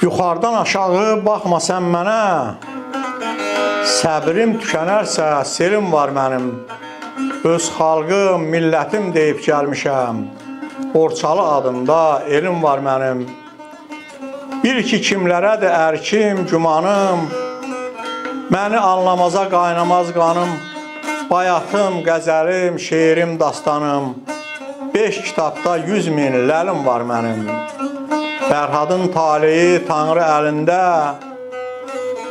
Yuxarıdan aşağı baxma sən mənə, səbrim tükənərsə selim var mənim. Öz xalqım, millətim deyib gəlmişəm, Borçalı adında elim var mənim. Bil ki kimlərədir ərkim, gümanım, məni anlamaza qaynamaz qanım. Bayatım, qəzəlim, şeirim, dastanım, 5 kitabda 100 min ləlim var mənim. Fərhadın taleyi Tanrı əlində,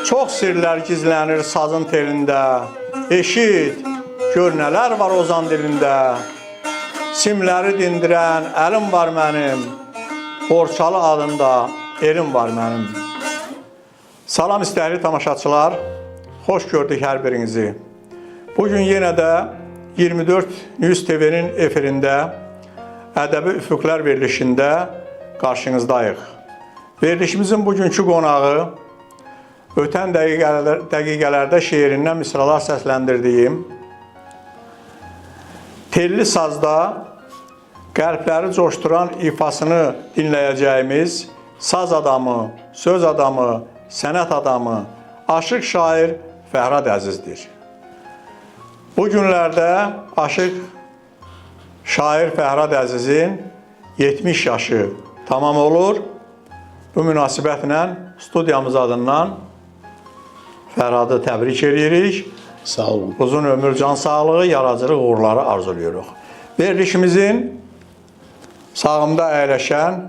çox sirlər gizlənir sazın telində. Eşit, gör nələr var ozan dilində, simləri dindirən əlim var mənim, Borçalı adında elim var mənim. Salam istəkli tamaşaçılar, xoş gördük hər birinizi. Bugün yenə də 24 News TV-nin efirində Ədəbi Üfüqlər verilişində qarşınızdayıq. Verilişimizin bugünkü qonağı ötən dəqiqələrdə şeirindən misralar səsləndirdiyim, telli sazda qəlbləri coşduran ifasını dinləyəcəyimiz saz adamı, söz adamı, sənət adamı, aşıq şair Fərhad Əzizdir. Bu günlərdə aşıq şair Fərhad Əzizin 70 yaşı tamam olur. Bu münasibətlə studiyamız adından Fərhadı təbrik edirik. Sağ olun. Uzun ömür, can sağlığı, yaradıcılıq uğurları arzuluyoruz. Verilişimizin sağımda əyləşən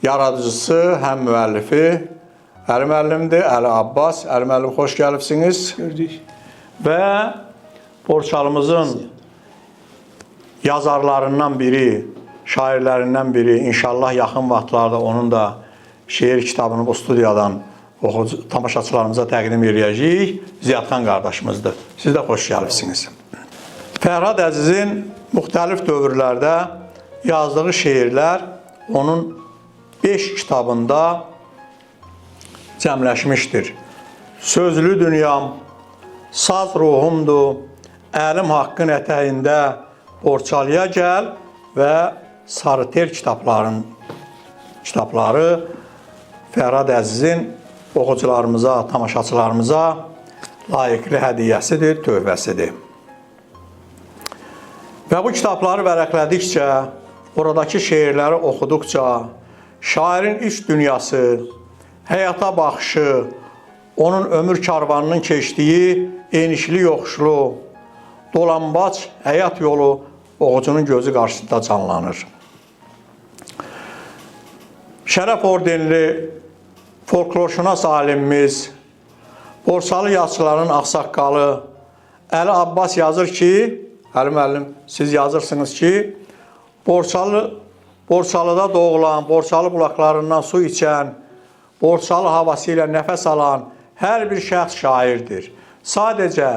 yaradıcısı, həm müəllifi Əli müəllimdir, Əli Abbas. Əli müəllim, xoş gəlibsiniz. Gördük. Və Borçalımızın yazarlarından biri, şairlərindən biri, inşallah yaxın vaxtlarda onun da şeir kitabını bu studiyadan tamaşaçılarımıza təqdim edəcəyik. Ziyadxan qardaşımızdır. Siz də xoş gəlibsiniz. Fərhad Əzizin müxtəlif dövrlərdə yazdığı şeirlər onun 5 kitabında cəmləşmişdir. Sözlü dünyam, saz ruhumdur, əlim haqqın ətəyində, Borçalıya gəl və Sarıtel kitabları Fərhad Əzizin oxucularımıza, tamaşaçılarımıza layiqli hədiyyəsidir, tövbəsidir. Və bu kitabları vərəqlədikcə, oradakı şeirləri oxuduqca, şairin iç dünyası, həyata baxışı, onun ömür karvanının keçdiyi enişli yoxuşlu, dolambac həyat yolu oxucunun gözü qarşısında canlanır. Şərəf ordenli folklorşünas alimimiz, Borçalı yazıçıların ağsaqqalı Əli Abbas yazır ki, Əli müəllim, siz yazırsınız ki, Borçalıda doğulan, Borçalı bulaqlarından su içən, Borçalı havası ilə nəfəs alan hər bir şəxs şairdir. Sadəcə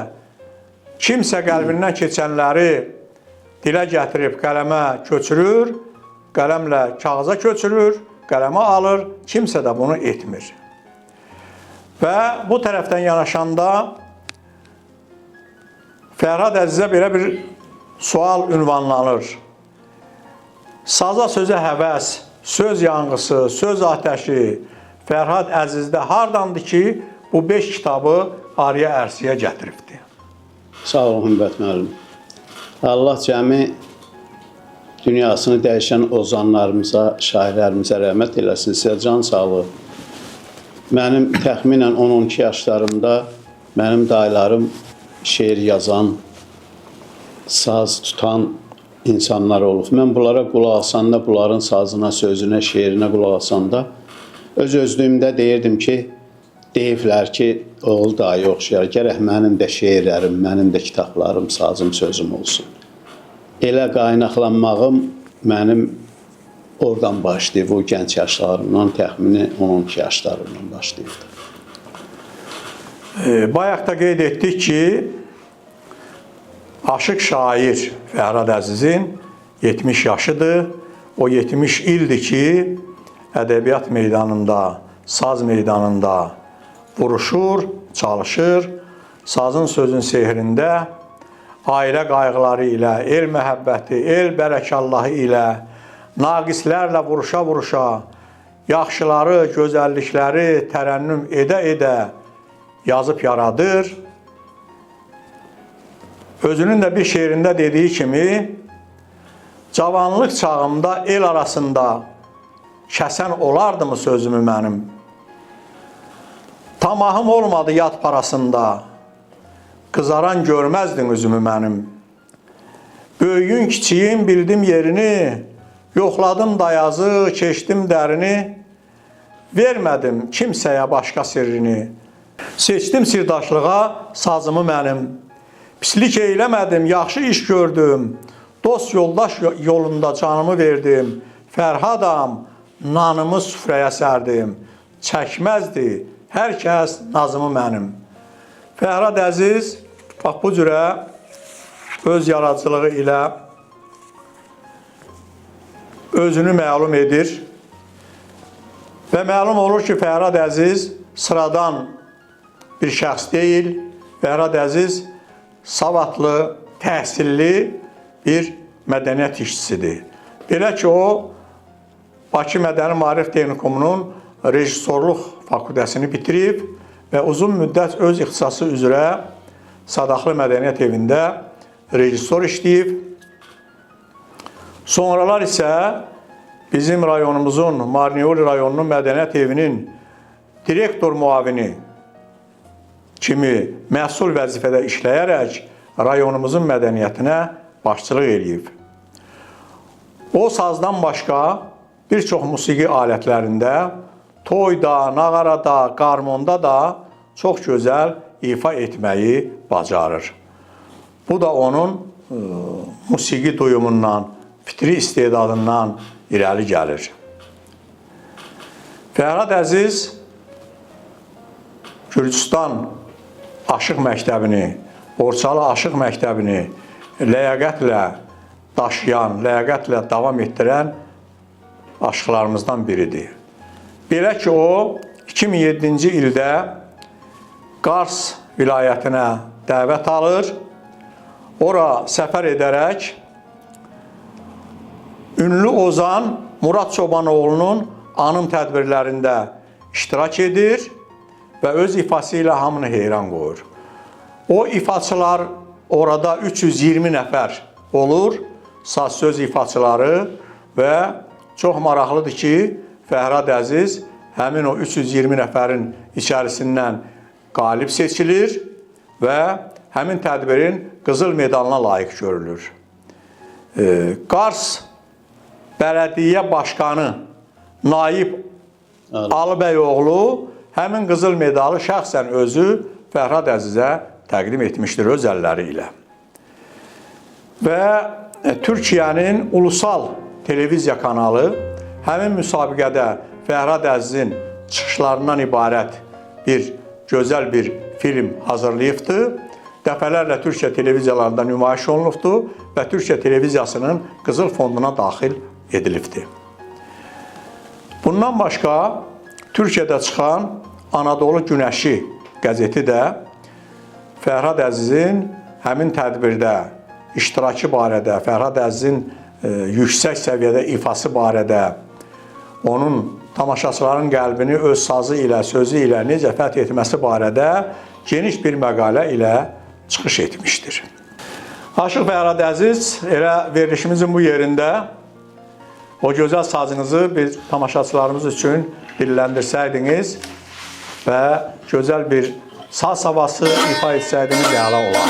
kimsə qəlbindən keçənləri dilə gətirib qələmə köçürür, qələmlə kağıza köçürür, qələmə alır, kimsə də bunu etmir. Və bu tərəfdən yanaşanda Fərhad Əzizə belə bir sual ünvanlanır. Saza sözə həvəs, söz yanğısı, söz ateşi Fərhad Əzizdə hardandır ki, bu 5 kitabı araya ərsiyə gətiribdir? Sağ olun Hümbət müəllim. Allah cəmi dünyasını dəyişən ozanlarımıza, şairlərimizə rəhmət eləsin, sizə can sağlığı. Mənim təxminən 10-12 yaşlarımda mənim dayılarım şeir yazan, saz tutan insanlar olub. Mən bunlara qulaq asanda, bunların sazına, sözünə, şeirinə qulaq asanda öz-özlüyümdə deyirdim ki, deyiblər ki, oğul dayı oxşayar, gərək mənim də şeirlərim, mənim də kitablarım, sazım, sözüm olsun. Elə qaynaqlanmağım mənim oradan başlayıb, o gənc yaşlarımdan, təxmini 10-12 yaşlarımdan başlayıb. Bayaq da qeyd etdik ki, aşıq şair Fərhad Əzizin 70 yaşıdır. O 70 ildir ki, ədəbiyyat meydanında, saz meydanında vuruşur, çalışır. Sazın sözün sehrində ailə qayğıları ilə, el məhəbbəti, el bərəkallahı ilə, naqislərlə vuruşa-vuruşa yaxşıları, gözəllikləri tərənnüm edə-edə yazıb yaradır. Özünün də bir şeirində dediyi kimi, cavanlıq çağımda el arasında kəsən olardımı sözümü mənim? Tamahım olmadı yad parasında, qızaran görməzdin üzümü mənim. Böyüyün kiçiyin bildim yerini, yoxladım dayazı, keçdim dərini, vermədim kimsəyə başqa sirrini. Seçdim sirdaşlığa sazımı mənim, pislik eyləmədim, yaxşı iş gördüm, dost yoldaş yolunda canımı verdim, Fərhadam, nanımı süfrəyə sərdim, çəkməzdi hər kəs nazımı mənim. Fərhad Əziz bax bu cürə öz yaradıcılığı ilə özünü məlum edir və məlum olur ki, Fərhad Əziz sıradan bir şəxs deyil, Fərhad Əziz savadlı, təhsilli bir mədəniyyət işçisidir. Belə ki, o Bakı Mədəni Maarif Texnikumunun rejissorluq fakültəsini bitirib və uzun müddət öz ixtisası üzrə Sadaxlı Mədəniyyət Evində rejissor işləyib. Sonralar isə bizim rayonumuzun, Marnioli rayonunun Mədəniyyət Evinin direktor muavini kimi məsul vəzifədə işləyərək rayonumuzun mədəniyyətinə başçılıq edib. O sazdan başqa bir çox musiqi alətlərində, toyda, nağarada, qarmonda da çox gözəl ifa etməyi bacarır. Bu da onun musiqi duyumundan, fitri istedadından irəli gəlir. Fərhad Əziz Gürcüstan Aşıq Məktəbini, Borçalı Aşıq Məktəbini ləyaqətlə daşıyan, ləyaqətlə davam etdirən aşıqlarımızdan biridir. Belə ki, o 2007-ci ildə Qars vilayətinə dəvət alır, ora səfər edərək ünlü ozan Murad Çobanoğlu'nun anım tədbirlərində iştirak edir və öz ifası ilə hamını heyran qoyur. O ifaçılar orada 320 nəfər olur, saz söz ifaçıları və çox maraqlıdır ki, Fərhad Əziz həmin o 320 nəfərin içərisindən qalib seçilir və həmin tədbirin qızıl medalına layiq görülür. Qars Bələdiyyə Başqanı Naib Alıbəyoğlu həmin qızıl medalı şəxsən özü Fərhad Əzizə təqdim etmişdir öz əlləri ilə. Və Türkiyənin ulusal televiziya kanalı həmin müsabiqədə Fərhad Əzizin çıxışlarından ibarət bir gözəl bir film hazırlayıbdır. Dəfələrlə Türkiyə televiziyalarında nümayiş olunubdur və Türkiyə televiziyasının qızıl fonduna daxil edilibdir. Bundan başqa Türkiyədə çıxan Anadolu Günəşi qəzeti də Fərhad Əzizin həmin tədbirdə iştirakı barədə, Fərhad Əzizin yüksək səviyyədə ifası barədə, onun tamaşaçıların qəlbini öz sazı ilə, sözü ilə necə fəth etməsi barədə geniş bir məqalə ilə çıxış etmişdir. Aşıq Fərhad Əziz, elə verilişimizin bu yerində o gözəl sazınızı biz tamaşaçılarımız üçün dilləndirsəydiniz və gözəl bir saz havası ifa etsəydiniz əla olar.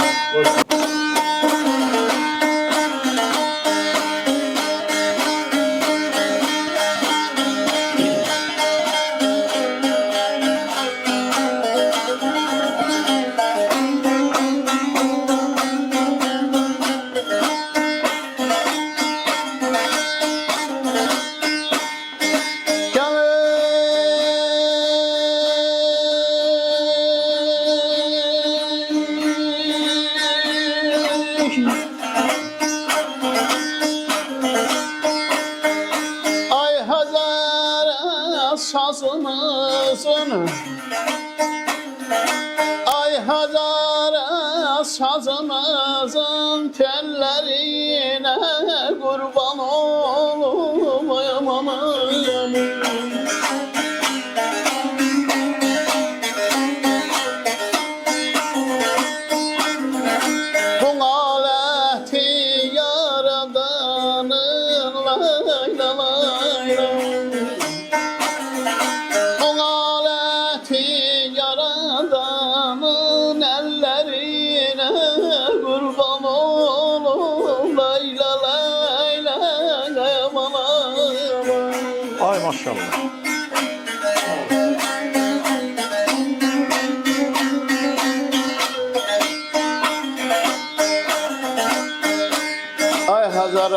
Ay Hazar sazımızın, ay Hazar sazımızın tellerine kurban olayım aman.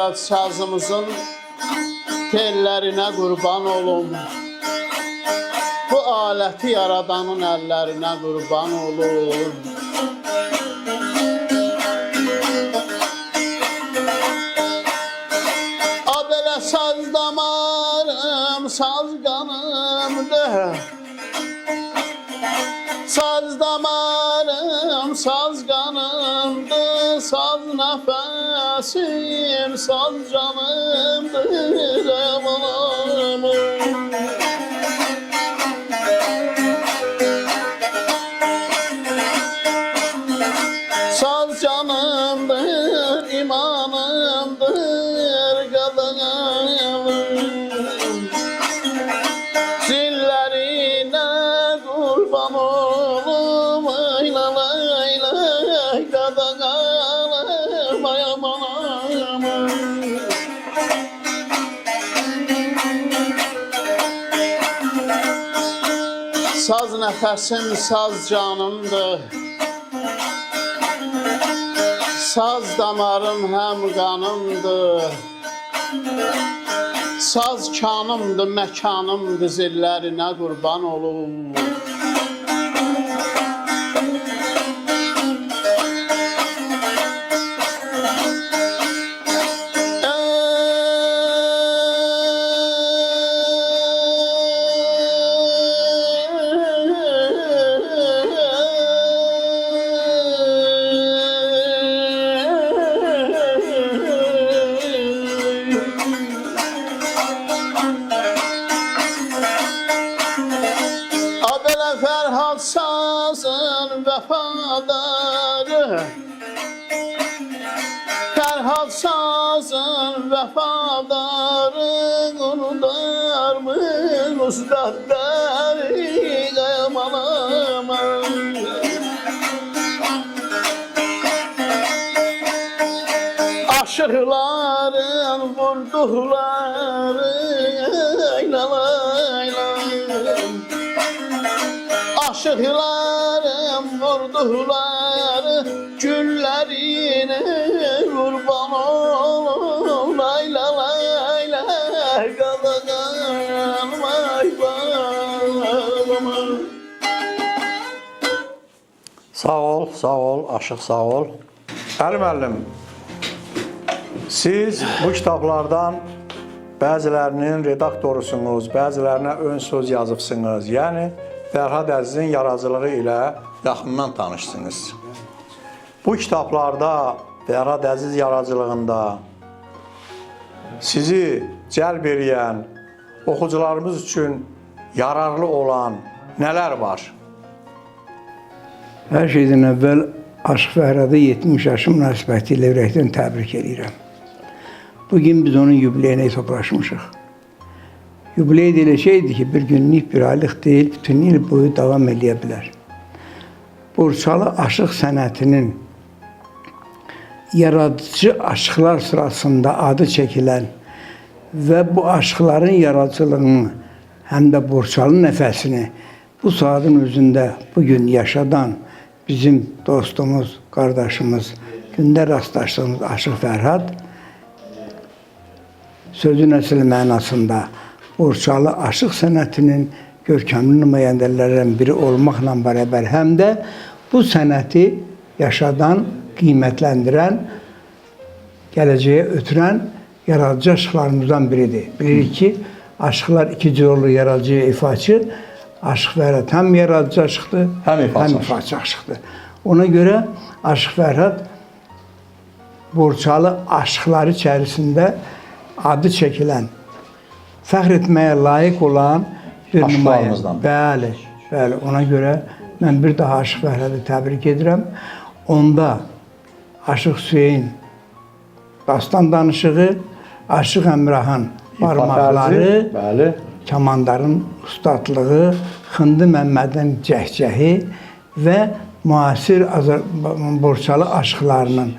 Murad sazımızın tellərinə qurban olum. Bu aləti yaradanın əllərinə qurban olum. A belə saz damarım, saz qanımdır. Saz damarım, saz qanımdır. Saz nəfəsim, saz canımdır. Amanım. Saz canımdır, imanımdır, qadınım. Zillerine kurban olum, ayla layla, qadınım, ay amanım. Saz nəfəsim, saz canımdır. Saz damarım həm qanımdır. Saz kanımdır, məkanımdır, zillərinə qurban olum. Ferhat sazın vəfadarı, Ferhat sazın vəfadarı, unudarmın ustadları, qayamalama. Aşıqların vurduqları, ayla layla. Aşıqlarım vurduqları, güllərine qurban olum. Layla layla, qadağan vay bağlama. Sağ ol, Aşıq sağ ol. Əli müəllim, siz bu kitablardan bəzilərinin redaktorusunuz, bəzilərinə ön söz yazıbsınız. Yəni, Fərhad Əzizin yaradıcılığı ilə yaxından tanışsınız. Bu kitablarda, Fərhad Əziz yaradıcılığında sizi cəlb edən, oxucularımız üçün yararlı olan nələr var? Hər şeydən əvvəl Aşıq Fərhadı 70 yaşı münasibəti ilə ürəkdən təbrik edirəm. Bugün biz onun yubileyinə toplaşmışıq. Yubiley elə şeydir ki, bir günlük, bir aylıq deyil, bütün il boyu davam edə bilər. Borçalı aşıq sənətinin yaradıcı aşıqlar sırasında adı çəkilən və bu aşıqların yaradıcılığını, həm də Borçalı nəfəsini bu saatın özündə bugün yaşadan bizim dostumuz, qardaşımız, gündə rastlaşdığımız Aşıq Fərhad sözün əsl mənasında Borçalı aşıq sənətinin görkəmli nümayəndələrindən biri olmaqla bərabər həm də bu sənəti yaşadan, qiymətləndirən, gələcəyə ötürən yaradıcı aşıqlarımızdan biridir. Bilirik ki, aşıqlar iki cür olur, yaradıcı, ifaçı. Aşıq Fərhad həm yaradıcı aşıqdır, həm ifaçı aşıqdır. Ona görə Aşıq Fərhad Borçalı aşıqları içərisində adı çəkilən, fəxr etməyə layiq olan bir nümayəndə. Bəli, bəli. Ona görə mən bir daha Aşıq Fərhadı təbrik edirəm. Onda Aşıq Hüseyin dastan danışığı, Aşıq Əmrahın barmaqları, kamandarın ustadlığı, Xındı Məmmədin cəhcəhi və müasir Borçalı aşıqlarının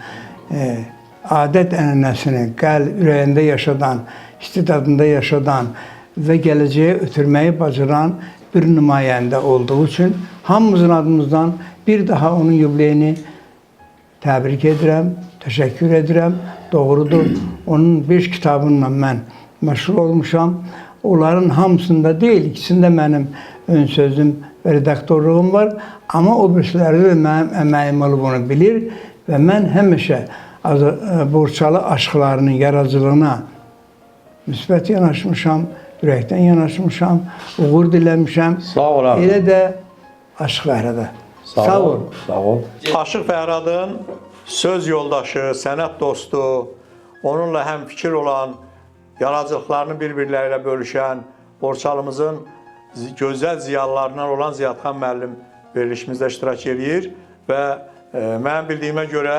adət ənənəsini ürəyində yaşadan, istidadında yaşadan və gələcəyə ötürməyi bacaran bir nümayəndə olduğu üçün hamımızın adımızdan bir daha onun yubileyini təbrik edirəm, təşəkkür edirəm. doğrudur. Onun 5 kitabınla mən məşğul olmuşam. Onların hamısında deyil, ikisində mənim ön sözüm və redaktorluğum var. Amma o birisiləri də mənim əməyim olub onu bilir və mən həmişə Borçalı aşıqlarının yaradıcılığına müsbət yanaşmışam, ürəkdən yanaşmışam, uğur diləmişəm. Sağ ol abi. Elə də Aşıq Fərhada. Sağ ol. Sağ ol. Aşıq Fərhadın söz yoldaşı, sənət dostu, onunla həmfikir olan, yaradıcılıqlarını bir-birləri ilə bölüşən, Borçalımızın gözəl ziyalılarından olan Ziyadxan müəllim verilişimizdə iştirak edir və mənim bildiyimə görə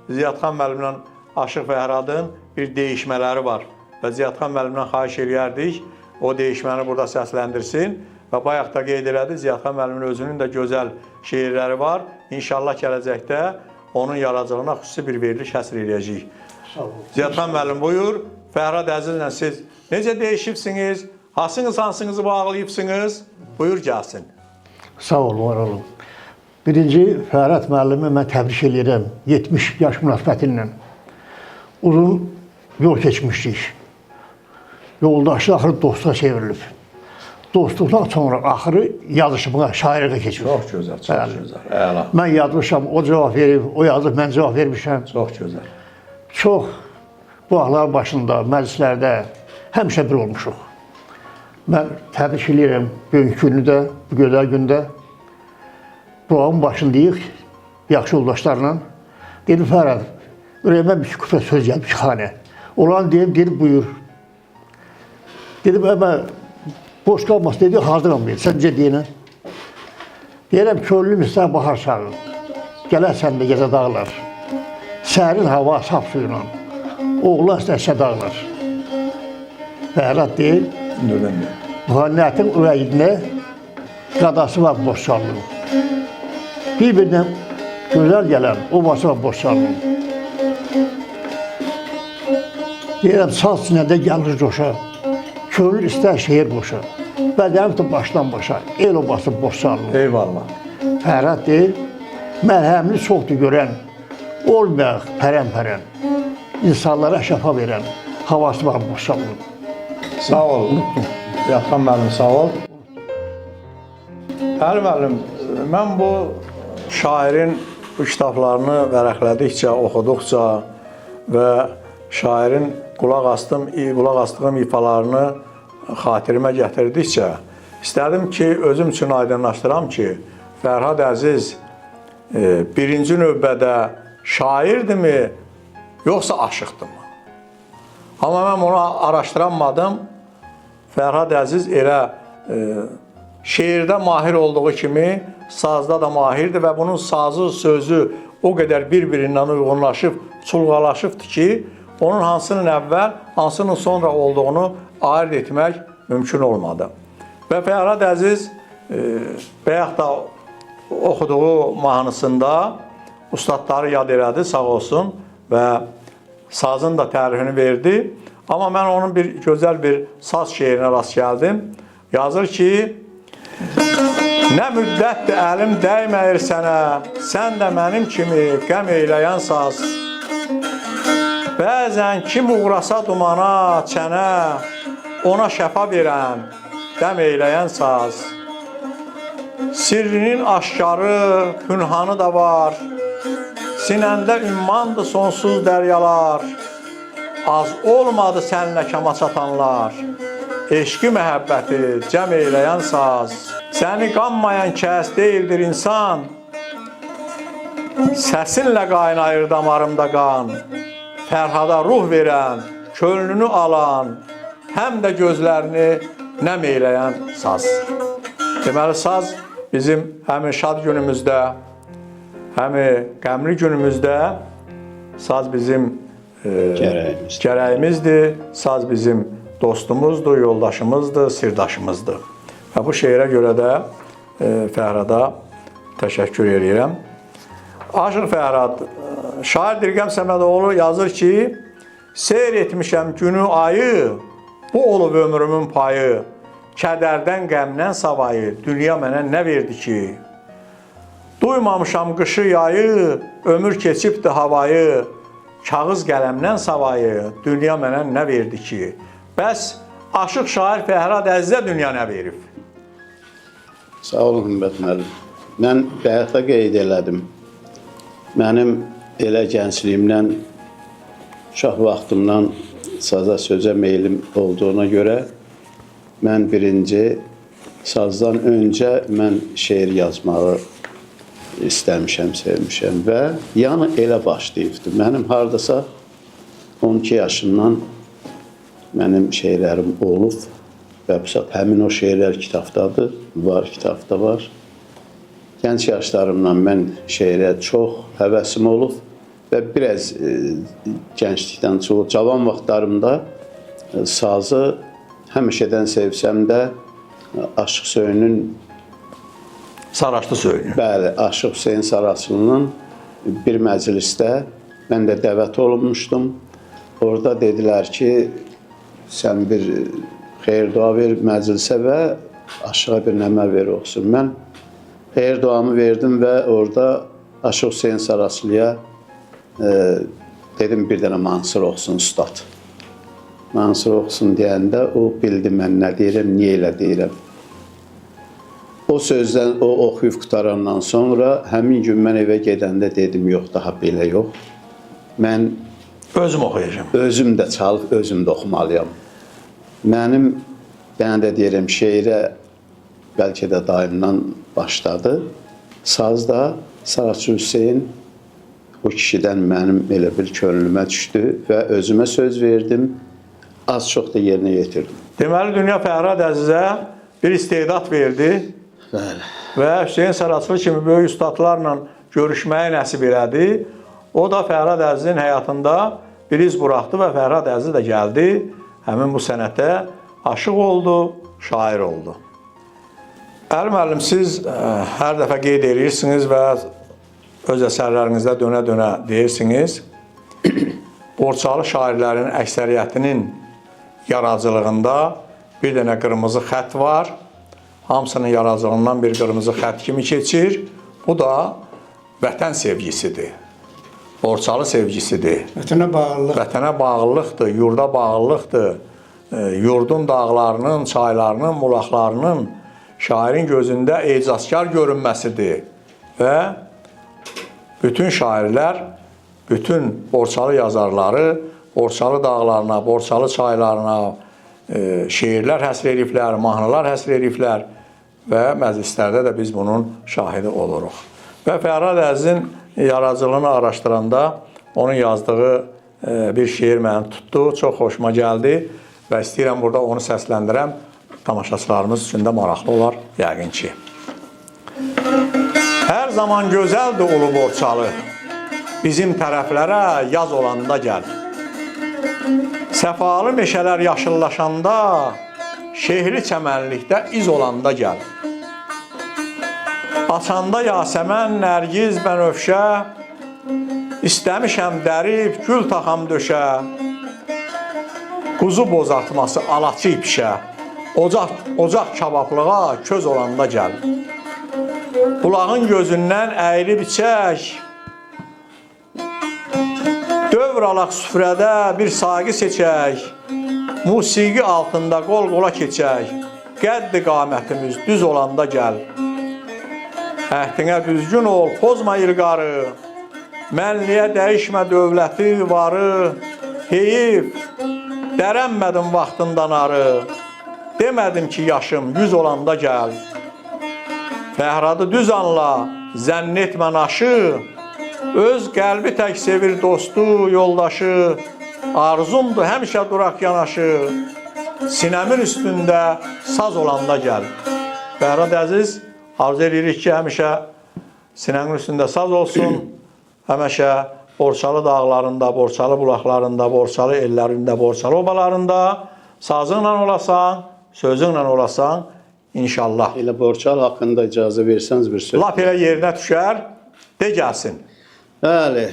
Ziyadxan müəllimlə Aşıq Fərhadın bir deyişmələri var və Ziyadxan müəllimdən xahiş edərdik, o deyişməni burada səsləndirsin və bayaq da qeyd elədi, Ziyadxan müəllimin özünün də gözəl şeirləri var. İnşallah gələcəkdə onun yaradıcılığına xüsusi bir veriliş həsr edəcəyik. Ziyadxan müəllim buyur, Fərhad Əzizlə siz necə dəyişibsiniz, hansınızı bağlayıbsınız, buyur gəlsin. Sağ ol, var olun. Birinci, Fərhad müəllimi mən təbrik edirəm 70 yaş münasibətindən. Uzun yol keçmişdik. Yoldaşı axırı dosta çevrilib. Dostluqdan sonra axırı yazışmağa, şairliğe keçib. Çox gözəl, çox gözəl. Əla. Mən yazmışam, o cavab verib, o yazıb, mən cavab vermişəm. Çox gözəl. Çox bu axlar başında, məclislərdə həmişə bir olmuşuq. Mən təbrik edirəm bugünkü günü də, bu gözəl gündə. Proqramın başındayıq, yaxşı yoldaşlarla. Dedim, Fərhad, ürəyimə bir küfrə söz gəlib ki, xanə. Olan deyim, deyib, buyur. Dedim, boş qalması dedi, hazıram deyil, sən necə deyinə? Deyirəm, köylüm istər baxarsan, gələrsən də gecə dağlar. Sərin hava saf suyla, oğlan istərsə dağlar. Fərhad deyil, mühənnətin ürəyində qadası var Borçalının. Bir-birindən gözəl gələn obası var Borçalının. Deyirəm, saz sinədə gəlir coşa, köylü istər şehir qoşa. Bədənim də başdan başa, el obası Borçalının. Eyvallah. Fərhad deyil, mərhəmli çoxdur görən, olmayaq pərən-pərən, insanlara şəfa verən havası var Borçalının. Sağ ol. Ziyadxan müəllim, sağ ol. Əli müəllim, mən bu şairin bu kitablarını vərəqlədikcə, oxuduqca və şairin qulaq asdığım ifalarını xatirimə gətirdikcə istədim ki, özüm üçün aydınlaşdıram ki, Fərhad Əziz birinci növbədə şairdirmi, yoxsa aşıqdırmı? Amma mən onu araşdıranmadım. Fərhad Əziz elə şeirdə mahir olduğu kimi sazda da mahirdir və bunun sazı, sözü o qədər bir-birindən uyğunlaşıb, çulğalaşıbdır ki, onun hansının əvvəl, hansının sonra olduğunu ayırt etmək mümkün olmadı. Və Fərhad Əziz bayaq da oxuduğu mahnısında ustadları yad elədi, sağ olsun və sazın da tərifini verdi. Amma mən onun bir gözəl bir saz şeirinə rast gəldim. Yazır ki, nə müddətdir əlim dəyməyir sənə, sən də mənim kimi qəm eyləyən saz. Bəzən kim uğrasa dumana, çənə, ona şəfa verən, dəm eyləyən saz. Sirrinin aşkarı, pünhanı da var, sinəndə ümmandır sonsuz dəryalar. Az olmadı səninlə kəma çatanlar, eşqi məhəbbəti cəm eyləyən saz. Səni qanmayan kəs deyildir insan, səsinlə qaynayır damarımda qan. Fərhada ruh verən, könlünü alan, həm də gözlərini nəm eyləyən saz. Deməli, saz bizim həmin şad günümüzdə, həmin qəmli günümüzdə saz bizim gərəyimizdir, saz bizim dostumuzdur, yoldaşımızdır, sirdaşımızdır. Və bu şeirə görə də Fərhada təşəkkür edirəm. Aşıq Fərhad, şair Dirqəm Səmədoğlu yazır ki, seyr etmişəm günü ayı, bu olub ömrümün payı, kədərdən qəmdən savayı, dünya mənə nə verdi ki? Duymamışam qışı yayı, ömür keçibdi havayı, kağız qələmdən savayı dünya mənə nə verdi ki? Bəs aşıq şair Fərhad Əzizə dünya nə verib? Sağ olun Hümbət müəllim. Mən bayaqda qeyd elədim. Mənim elə gəncliyimdən, uşaq vaxtımdan saza sözə meylim olduğuna görə mən birinci sazdan öncə mən şeir yazmağı istəmişəm, sevmişəm və yəni elə başlayıbdı. Mənim hardasa 12 yaşımdan mənim şeirlərim olub və həmin o şeirlər kitabdadır, kitabda var. Gənc yaşlarımdan mən şeirə çox həvəsim olub və biraz gənclikdən çox, cavan vaxtlarımda sazı həmişədən sevsəm də Aşıq Hüseyn'in Saraçlı Söyünü. Bəli, Aşıq Hüseyn Saraçlının bir məclisdə mən də dəvət olunmuşdum. Orada dedilər ki, sən bir xeyir dua ver məclisə və aşığa bir nəmə ver olsun. Mən xeyir duamı verdim və orada Aşıq Hüseyn Saraçlıya dedim bir dənə Mansur olsun ustad. Mansur olsun deyəndə o bildi mən nə deyirəm, niyə elə deyirəm. O sözdən, o oxuyub qutarandan sonra həmin gün mən evə gedəndə dedim, yox, daha belə yox. Mən Özüm oxuyacağım. özüm də çalıb, özüm də oxumalıyam. Mənim, yəni də deyirəm, şeirə bəlkə də daimdən başladı. Saz da Saraçlı Hüseyn o kişidən mənim elə bir könlümə düşdü və özümə söz verdim, az çox da yerinə yetirdim. Deməli, dünya Fərhad Əzizə bir istedad verdi. Bəli. Və Hüseyn Saraçlı kimi böyük ustadlarla görüşməyi nəsib elədi. O da Fərhad Əzizin həyatında bir iz buraxdı və Fərhad Əziz də gəldi. Həmin bu sənətə aşıq oldu, şair oldu. Əli müəllim, siz hər dəfə qeyd edirsiniz və öz əsərlərinizdə dönə-dönə deyirsiniz. Borçalı şairlərin əksəriyyətinin yaradıcılığında bir dənə qırmızı xətt var. Hamısının yaradıcılığından bir qırmızı xətt kimi keçir. Bu da vətən sevgisidir. Borçalı sevgisidir. Vətənə bağlılıq. Vətənə bağlılıqdır, yurda bağlılıqdır. Yurdun dağlarının, çaylarının, bulaqlarının şairin gözündə ecazkar görünməsidir. Və bütün şairlər, bütün Borçalı yazarları Borçalı dağlarına, Borçalı çaylarına şeirlər həsr ediblər, mahnılar həsr ediblər və məclislərdə də biz bunun şahidi oluruq. Və Fərhad Əzizin yaradıcılığını araşdıranda onun yazdığı bir şeir məni tutdu, çox xoşuma gəldi və istəyirəm burada onu səsləndirəm. Tamaşaçılarımız üçün də maraqlı olar, yəqin ki. Hər zaman gözəldir Ulu Borçalı, bizim tərəflərə yaz olanda gəl. Səfalı meşələr yaşıllaşanda, şehri çəmənlikdə iz olanda gəl. Açanda Yasəmən, Nərgiz, Bənövşə, istəmişəm dərib, gül taxam döşə. Quzu bozartması, alaçı ipşə, ocaq kabablığa köz olanda gəl. Bulağın gözündən əyilib içək, dövr alaq süfrədə bir saqi seçək, musiqi altında qol-qola keçək, qəddi qamətimiz düz olanda gəl. Əhdinə düzgün ol, pozma ilqarı, mənliyə dəyişmə dövləti varı, heyif, dərənmədim vaxtından arı, demədim ki yaşım 100 olanda gəl. Fəhradı düz anla, zənn etmə naşı, öz qəlbi tək sevir dostu, yoldaşı, arzumdur həmişə duraq yanaşı, sinəmin üstündə saz olanda gəl. Fərhad Əziz, arzu edirik ki, həmişə sinəmin üstündə saz olsun, həmişə Borçalı dağlarında, Borçalı bulaqlarında, Borçalı ellərində, Borçalı obalarında sazınla olasan, sözünlə olasan, inşallah. Elə Borçalı haqqında icazə versəniz bir söz. Lap elə yerinə düşər, de gəlsin. Bəli,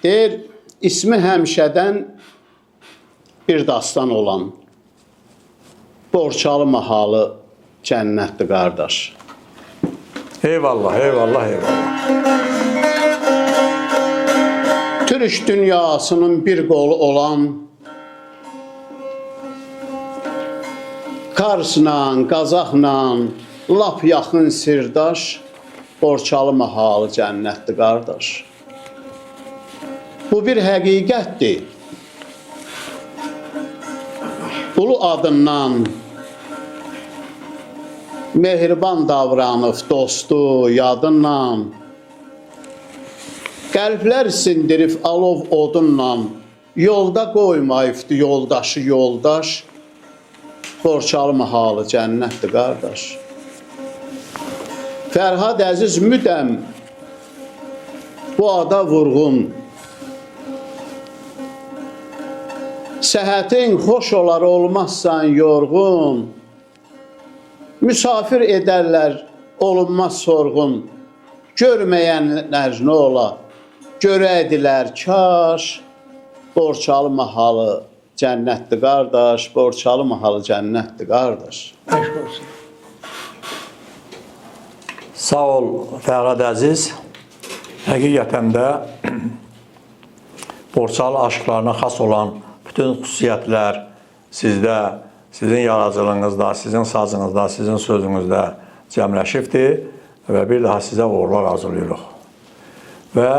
deyir, ismi həmişədən bir dastan olan Borçalı mahalı cənnətdir, qardaş. Eyvallah, eyvallah, eyvallah. Türk dünyasının bir qolu olan Karsla, Qazaxla lap yaxın sirdaş Borçalı mahalı cənnətdir qardaş. Bu bir həqiqətdir. Ulu adından mehriban davranıb dostu yadınla, qəlblər sindirib alov odunla, yolda qoymayıbdı yoldaşı yoldaş, Borçalı mahalı cənnətdir qardaş. Fərhad Əziz müdəm bu ada vurğun, səhətin xoş olar olmazsan yorğun, misafir edərlər olunmaz sorğun, görməyənlər nə ola, görəydilər kaş, Borçalı mahalı cənnətdir qardaş, Borçalı mahalı cənnətdir qardaş. Eşq olsun. Sağ ol Fərhad Əziz. Həqiqətən də Borçalı aşıqlarına xas olan bütün xüsusiyyətlər sizdə, sizin yaradıcılığınızda, sizin sazınızda, sizin sözünüzdə cəmləşibdir və bir daha sizə uğurlar arzulayırıq. Və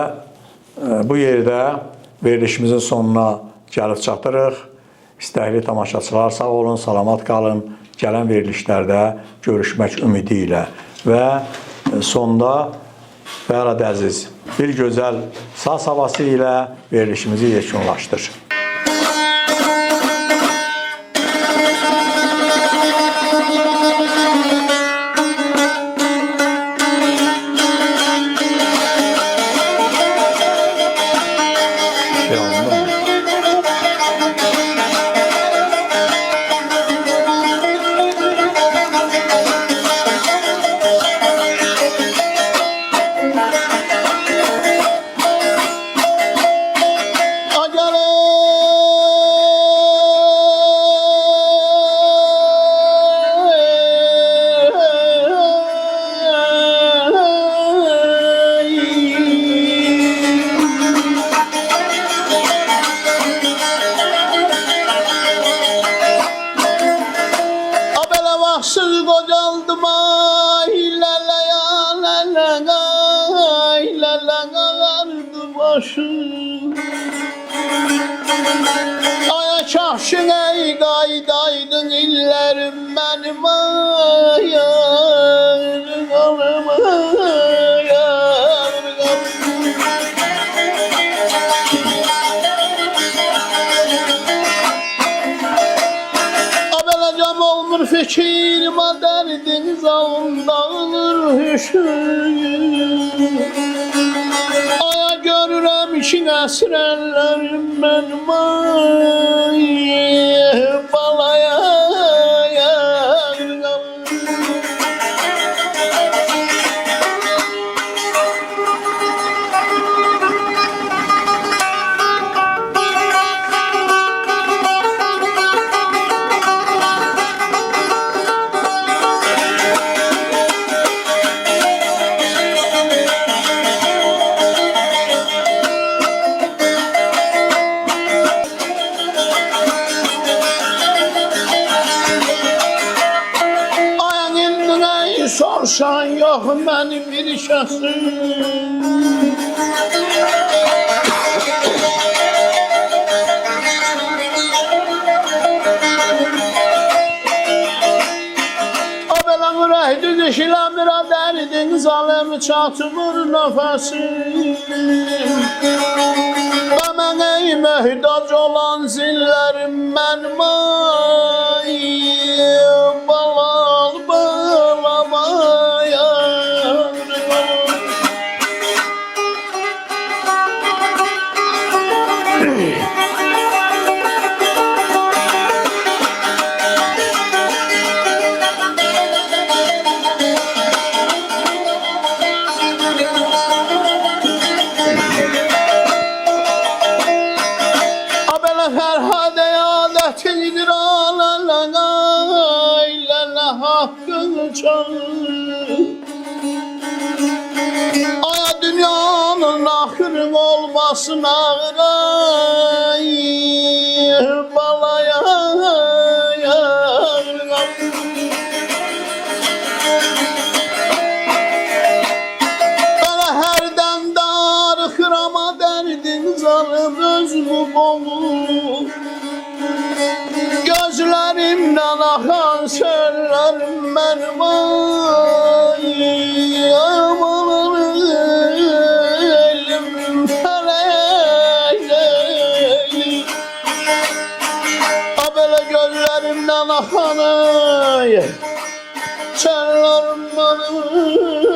bu yerdə verilişimizin sonuna gəlib çatırıq. İstəkli tamaşaçılar sağ olun, salamat qalın. Gələn verilişlərdə görüşmək ümidi ilə və sonda Fərhad Əziz bir gözəl saz havası ilə verilişimizi yekunlaşdır. Baksız qocaldım ay lələ başım. Aya çaşın ey qaydaydın illerim mənim ayarım qalım ayarım abelacam olmur fikirma dərdin zavım dağılır hüşüm. Aya görürəm ki əsrəllərim mənim ay balaya sorsan yok benim bir şahsım. Abelan ürək düz işiləmir dərdin zalım çatmır nəfəsim. Və mən ey möhtac olan zillərim mənim ay balal balamaya. Fərhad ədətidir alalay balasın ağray, balaya Bana hərdən darıxır ama dərdin zalım öz bu boğul Gözlerimden akan seller mervay Aman elim felek Ha böyle gözlerimden akan seller mervay